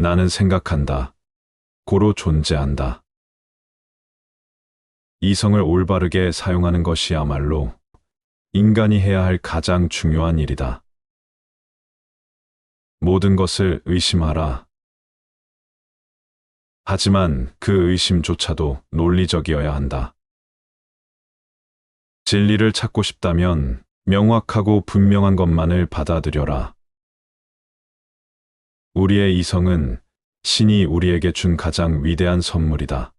나는 생각한다. 고로 존재한다. 이성을 올바르게 사용하는 것이야말로 인간이 해야 할 가장 중요한 일이다. 모든 것을 의심하라. 하지만 그 의심조차도 논리적이어야 한다. 진리를 찾고 싶다면 명확하고 분명한 것만을 받아들여라. 우리의 이성은 신이 우리에게 준 가장 위대한 선물이다.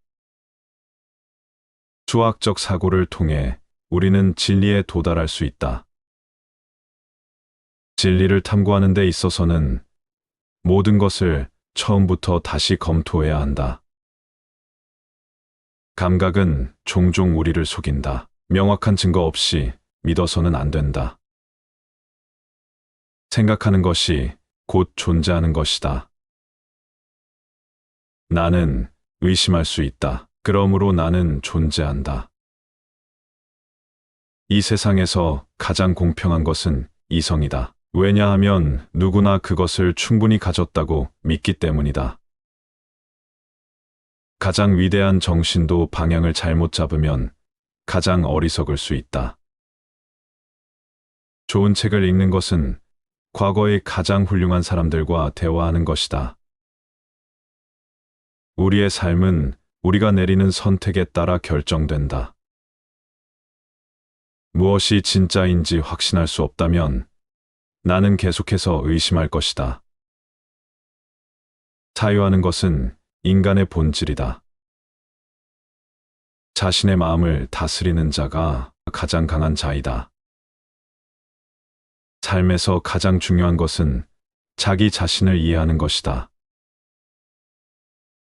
수학적 사고를 통해 우리는 진리에 도달할 수 있다. 진리를 탐구하는 데 있어서는 모든 것을 처음부터 다시 검토해야 한다. 감각은 종종 우리를 속인다. 명확한 증거 없이 믿어서는 안 된다. 생각하는 것이 곧 존재하는 것이다. 나는 의심할 수 있다. 그러므로 나는 존재한다. 이 세상에서 가장 공평한 것은 이성이다. 왜냐하면 누구나 그것을 충분히 가졌다고 믿기 때문이다. 가장 위대한 정신도 방향을 잘못 잡으면 가장 어리석을 수 있다. 좋은 책을 읽는 것은 과거의 가장 훌륭한 사람들과 대화하는 것이다. 우리의 삶은 우리가 내리는 선택에 따라 결정된다. 무엇이 진짜인지 확신할 수 없다면 나는 계속해서 의심할 것이다. 사유하는 것은 인간의 본질이다. 자신의 마음을 다스리는 자가 가장 강한 자이다. 삶에서 가장 중요한 것은 자기 자신을 이해하는 것이다.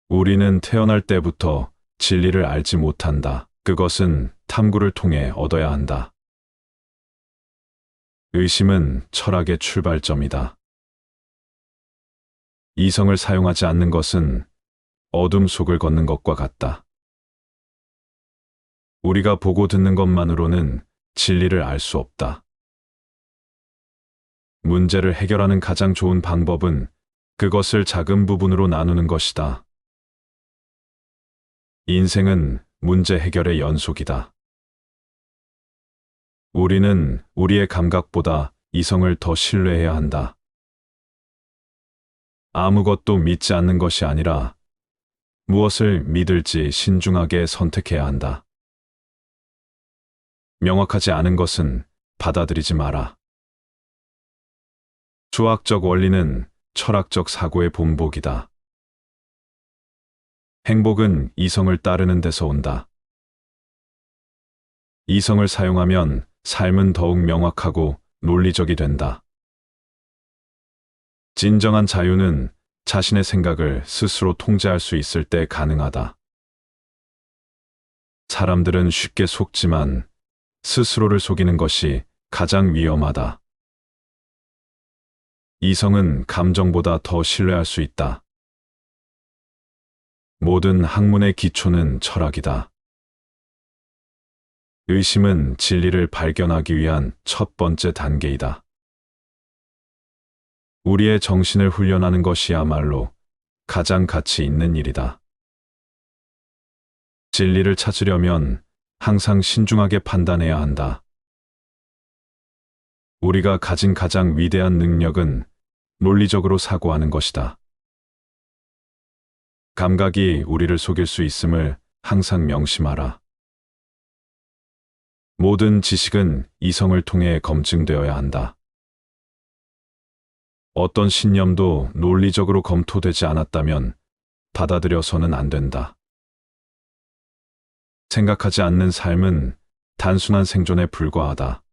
우리는 태어날 때부터 진리를 알지 못한다. 그것은 탐구를 통해 얻어야 한다. 의심은 철학의 출발점이다. 이성을 사용하지 않는 것은 어둠 속을 걷는 것과 같다. 우리가 보고 듣는 것만으로는 진리를 알 수 없다. 문제를 해결하는 가장 좋은 방법은 그것을 작은 부분으로 나누는 것이다. 인생은 문제 해결의 연속이다. 우리는 우리의 감각보다 이성을 더 신뢰해야 한다. 아무것도 믿지 않는 것이 아니라 무엇을 믿을지 신중하게 선택해야 한다. 명확하지 않은 것은 받아들이지 마라. 수학적 원리는 철학적 사고의 본보기다. 행복은 이성을 따르는 데서 온다. 이성을 사용하면 삶은 더욱 명확하고 논리적이 된다. 진정한 자유는 자신의 생각을 스스로 통제할 수 있을 때 가능하다. 사람들은 쉽게 속지만 스스로를 속이는 것이 가장 위험하다. 이성은 감정보다 더 신뢰할 수 있다. 모든 학문의 기초는 철학이다. 의심은 진리를 발견하기 위한 첫 번째 단계이다. 우리의 정신을 훈련하는 것이야말로 가장 가치 있는 일이다. 진리를 찾으려면 항상 신중하게 판단해야 한다. 우리가 가진 가장 위대한 능력은 논리적으로 사고하는 것이다. 감각이 우리를 속일 수 있음을 항상 명심하라. 모든 지식은 이성을 통해 검증되어야 한다. 어떤 신념도 논리적으로 검토되지 않았다면 받아들여서는 안 된다. 생각하지 않는 삶은 단순한 생존에 불과하다.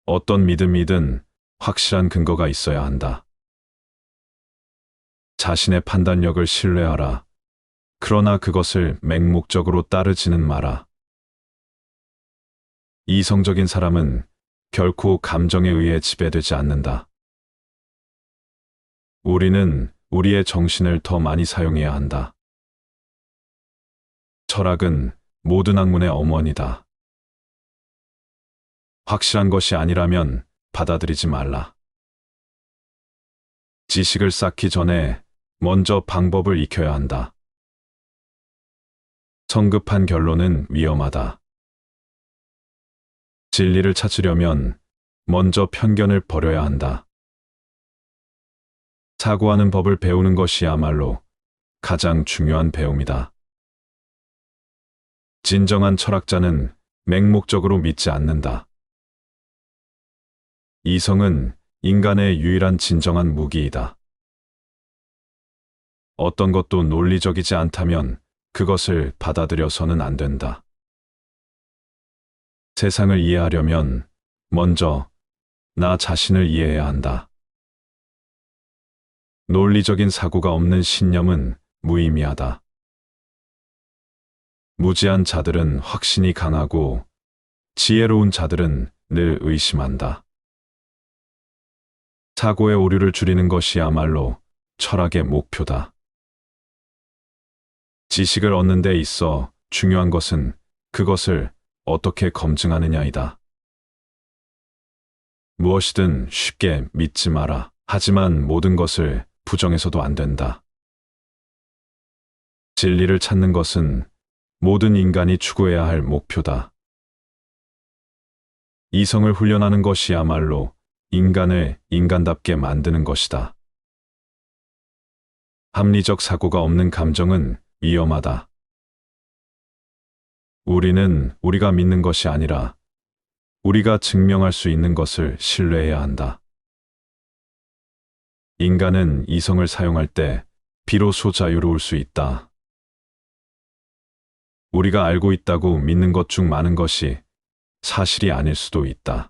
어떤 믿음이든 확실한 근거가 있어야 한다. 자신의 판단력을 신뢰하라. 그러나 그것을 맹목적으로 따르지는 마라. 이성적인 사람은 결코 감정에 의해 지배되지 않는다. 우리는 우리의 정신을 더 많이 사용해야 한다. 철학은 모든 학문의 어머니다. 확실한 것이 아니라면 받아들이지 말라. 지식을 쌓기 전에 먼저 방법을 익혀야 한다. 성급한 결론은 위험하다. 진리를 찾으려면 먼저 편견을 버려야 한다. 사고하는 법을 배우는 것이야말로 가장 중요한 배움이다. 진정한 철학자는 맹목적으로 믿지 않는다. 이성은 인간의 유일한 진정한 무기이다. 어떤 것도 논리적이지 않다면 그것을 받아들여서는 안 된다. 세상을 이해하려면 먼저 나 자신을 이해해야 한다. 논리적인 사고가 없는 신념은 무의미하다. 무지한 자들은 확신이 강하고 지혜로운 자들은 늘 의심한다. 사고의 오류를 줄이는 것이야말로 철학의 목표다. 지식을 얻는 데 있어 중요한 것은 그것을 어떻게 검증하느냐이다. 무엇이든 쉽게 믿지 마라. 하지만 모든 것을 부정해서도 안 된다. 진리를 찾는 것은 모든 인간이 추구해야 할 목표다. 이성을 훈련하는 것이야말로 인간을 인간답게 만드는 것이다. 합리적 사고가 없는 감정은 위험하다. 우리는 우리가 믿는 것이 아니라 우리가 증명할 수 있는 것을 신뢰해야 한다. 인간은 이성을 사용할 때 비로소 자유로울 수 있다. 우리가 알고 있다고 믿는 것 중 많은 것이 사실이 아닐 수도 있다.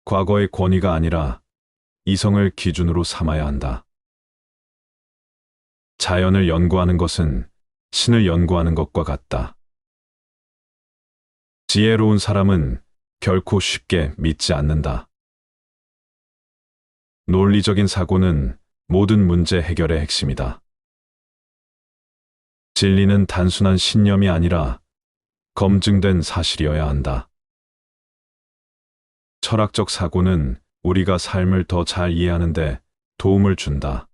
과거의 권위가 아니라 이성을 기준으로 삼아야 한다. 자연을 연구하는 것은 신을 연구하는 것과 같다. 지혜로운 사람은 결코 쉽게 믿지 않는다. 논리적인 사고는 모든 문제 해결의 핵심이다. 진리는 단순한 신념이 아니라 검증된 사실이어야 한다. 철학적 사고는 우리가 삶을 더 잘 이해하는 데 도움을 준다.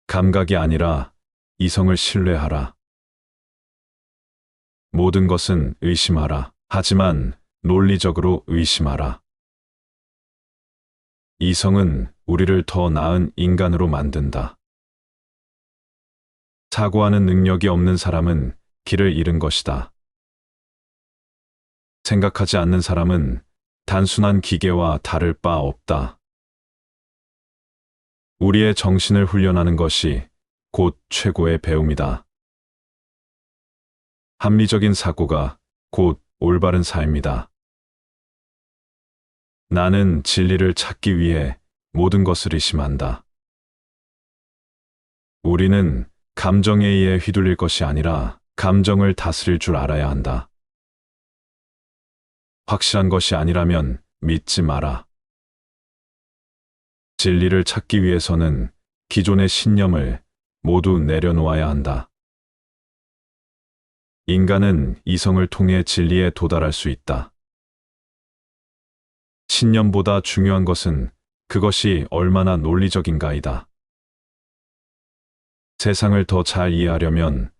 감각이 아니라 이성을 신뢰하라. 모든 것은 의심하라. 하지만 논리적으로 의심하라. 이성은 우리를 더 나은 인간으로 만든다. 사고하는 능력이 없는 사람은 길을 잃은 것이다. 생각하지 않는 사람은 단순한 기계와 다를 바 없다. 우리의 정신을 훈련하는 것이 곧 최고의 배움이다. 합리적인 사고가 곧 올바른 삶이다. 나는 진리를 찾기 위해 모든 것을 의심한다. 우리는 감정에 의해 휘둘릴 것이 아니라 감정을 다스릴 줄 알아야 한다. 확실한 것이 아니라면 믿지 마라. 진리를 찾기 위해서는 기존의 신념을 모두 내려놓아야 한다. 인간은 이성을 통해 진리에 도달할 수 있다. 신념보다 중요한 것은 그것이 얼마나 논리적인가이다. 세상을 더 잘 이해하려면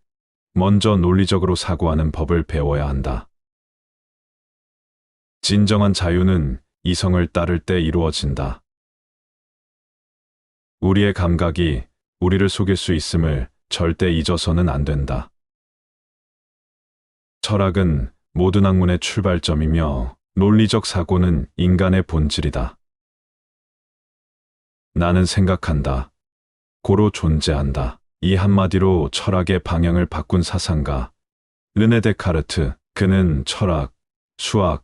먼저 논리적으로 사고하는 법을 배워야 한다. 진정한 자유는 이성을 따를 때 이루어진다. 우리의 감각이 우리를 속일 수 있음을 절대 잊어서는 안 된다. 철학은 모든 학문의 출발점이며 논리적 사고는 인간의 본질이다. 나는 생각한다. 고로 존재한다. 이 한마디로 철학의 방향을 바꾼 사상가 르네 데카르트. 그는 철학, 수학,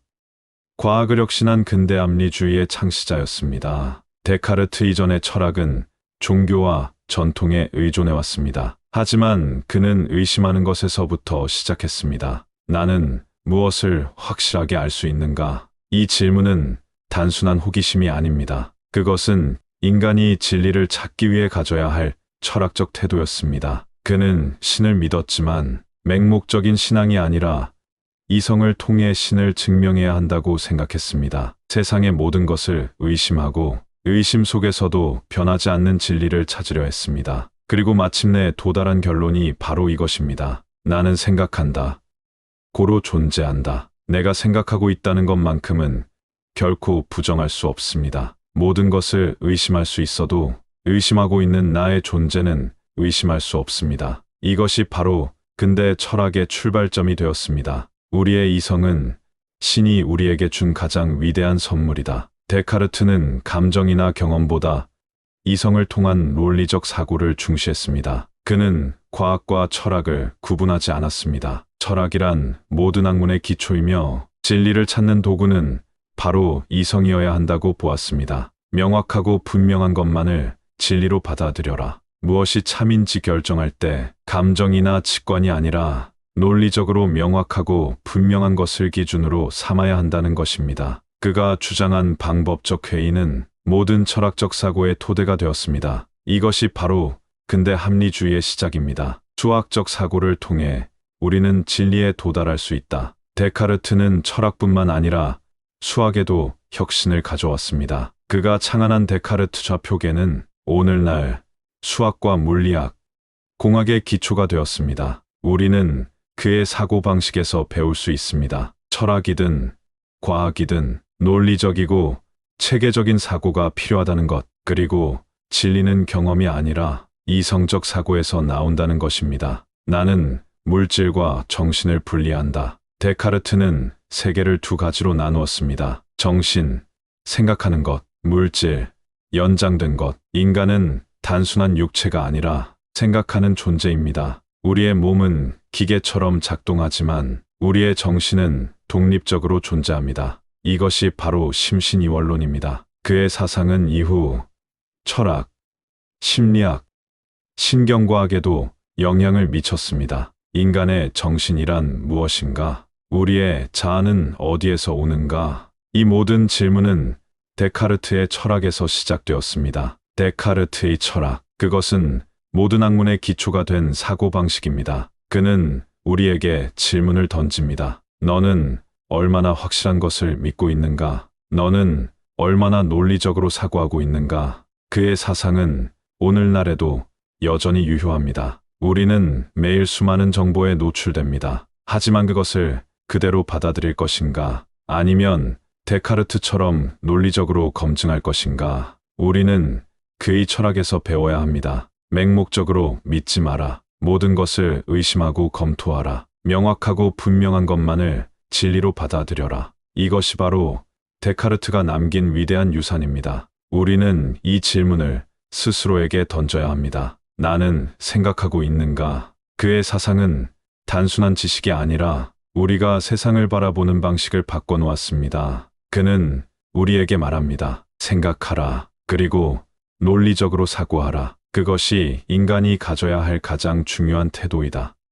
과학을 혁신한 근대 합리주의의 창시자였습니다. 데카르트 이전의 철학은 종교와 전통에 의존해왔습니다. 하지만 그는 의심하는 것에서부터 시작했습니다. 나는 무엇을 확실하게 알 수 있는가? 이 질문은 단순한 호기심이 아닙니다. 그것은 인간이 진리를 찾기 위해 가져야 할 철학적 태도였습니다. 그는 신을 믿었지만 맹목적인 신앙이 아니라 이성을 통해 신을 증명해야 한다고 생각했습니다. 세상의 모든 것을 의심하고 의심 속에서도 변하지 않는 진리를 찾으려 했습니다. 그리고 마침내 도달한 결론이 바로 이것입니다. 나는 생각한다. 고로 존재한다. 내가 생각하고 있다는 것만큼은 결코 부정할 수 없습니다. 모든 것을 의심할 수 있어도 의심하고 있는 나의 존재는 의심할 수 없습니다. 이것이 바로 근대 철학의 출발점이 되었습니다. 우리의 이성은 신이 우리에게 준 가장 위대한 선물이다. 데카르트는 감정이나 경험보다 이성을 통한 논리적 사고를 중시했습니다. 그는 과학과 철학을 구분하지 않았습니다. 철학이란 모든 학문의 기초이며 진리를 찾는 도구는 바로 이성이어야 한다고 보았습니다. 명확하고 분명한 것만을 진리로 받아들여라. 무엇이 참인지 결정할 때 감정이나 직관이 아니라 논리적으로 명확하고 분명한 것을 기준으로 삼아야 한다는 것입니다. 그가 주장한 방법적 회의는 모든 철학적 사고의 토대가 되었습니다. 이것이 바로 근대 합리주의의 시작입니다. 수학적 사고를 통해 우리는 진리에 도달할 수 있다. 데카르트는 철학뿐만 아니라 수학에도 혁신을 가져왔습니다. 그가 창안한 데카르트 좌표계는 오늘날 수학과 물리학, 공학의 기초가 되었습니다. 우리는 그의 사고방식에서 배울 수 있습니다. 철학이든 과학이든 논리적이고 체계적인 사고가 필요하다는 것, 그리고 진리는 경험이 아니라 이성적 사고에서 나온다는 것입니다. 나는 물질과 정신을 분리한다. 데카르트는 세계를 두 가지로 나누었습니다. 정신, 생각하는 것, 물질, 연장된 것. 인간은 단순한 육체가 아니라 생각하는 존재입니다. 우리의 몸은 기계처럼 작동하지만 우리의 정신은 독립적으로 존재합니다. 이것이 바로 심신이원론입니다. 그의 사상은 이후 철학, 심리학, 신경과학에도 영향을 미쳤습니다. 인간의 정신이란 무엇인가? 우리의 자아는 어디에서 오는가? 이 모든 질문은 데카르트의 철학에서 시작되었습니다. 데카르트의 철학, 그것은 모든 학문의 기초가 된 사고방식입니다. 그는 우리에게 질문을 던집니다. 너는 얼마나 확실한 것을 믿고 있는가? 너는 얼마나 논리적으로 사고하고 있는가? 그의 사상은 오늘날에도 여전히 유효합니다. 우리는 매일 수많은 정보에 노출됩니다. 하지만 그것을 그대로 받아들일 것인가? 아니면 데카르트처럼 논리적으로 검증할 것인가? 우리는 그의 철학에서 배워야 합니다. 맹목적으로 믿지 마라. 모든 것을 의심하고 검토하라. 명확하고 분명한 것만을 진리로 받아들여라. 이것이 바로 데카르트가 남긴 위대한 유산입니다. 우리는 이 질문을 스스로에게 던져야 합니다. 나는 생각하고 있는가? 그의 사상은 단순한 지식이 아니라 우리가 세상을 바라보는 방식을 바꿔놓았습니다. 그는 우리에게 말합니다. 생각하라. 그리고 논리적으로 사고하라. 그것이 인간이 가져야 할 가장 중요한 태도이다.